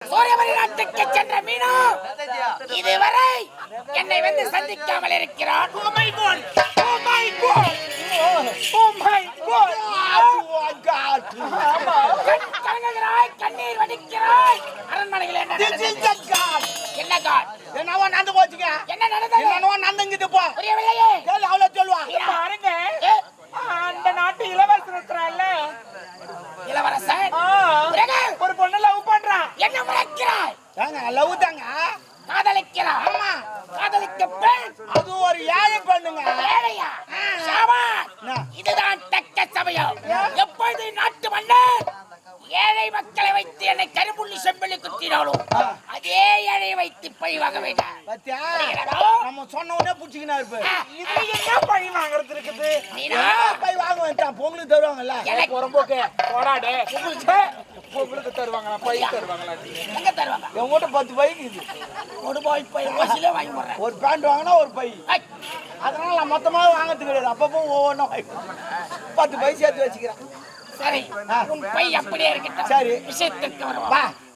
சூரியமணி நாட்டுக்கு சென்ற மீனு இதுவரை என்னை வந்து சந்திக்காமல் இருக்கிறான். Oh my god! Oh my god! Oh my god! Oh god! கலங்குகிறாய், கண்ணீர் வடிக்கிறாய். அரண்மனையில் என்ன This is the god! என்ன காட்? என்னவோ நடந்து போச்சுங்க. என்ன நடந்தது? என்னவோ நடந்துங்குது போ. புரியவில்லையே. கேளு அவள சொல்வா. பாருங்க அந்த நாட்டு இளவரசர் இருக்கிறான்ல இளவரசன் பிறகு ஒரு பொண்ணு லவ் பண்றான். என்ன முறைக்கிறாய்? தாங்க லவ் தாங்க. காதலிக்கிறாய். ஆமா. காதலிக்க பெண் அது ஒரு ஏழை பெண்ணுங்க. ஏழையா? ஷாபாஷ். இதுதான் தக்க சமயம். எப்பொழுது நாட்டு மன்னர் ஏழை மக்களை வைத்து என்னை கருப்புள்ளி செம்பள்ளி குத்தினாலும் அதே ஏழை வைத்து பழி வாங்க வேண்டாம். பாத்தியா? நம்ம சொன்ன உடனே புடிச்சிக்கினா இருப்ப. இது என்ன பழி வாங்குறது இருக்குது? நீனா போய் வாங்க வேண்டாம். பொங்கலுக்கு தருவாங்கல்ல. எனக்கு புறம்போக்கு போடாடே. உங்களுக்கு தருவாங்களா? பை தருவாங்களா? எங்க தருவாங்க? என்கிட்ட 10 பைக்கு இது. ஒரு பாய் பை ஓசில வாங்கி போடுறேன். ஒரு பேண்ட் வாங்கினா ஒரு பை. ஐ, அதனால நான் மொத்தமா வாங்கிறது கிடையாது. அப்பப்போ ஒவ்வொன்றும் 10 பை சேர்த்து வச்சுக்கிறேன். சரி உன் பை அப்படியே இருக்கட்டும். சரி. விஷயத்திற்கு வருவோம். வா.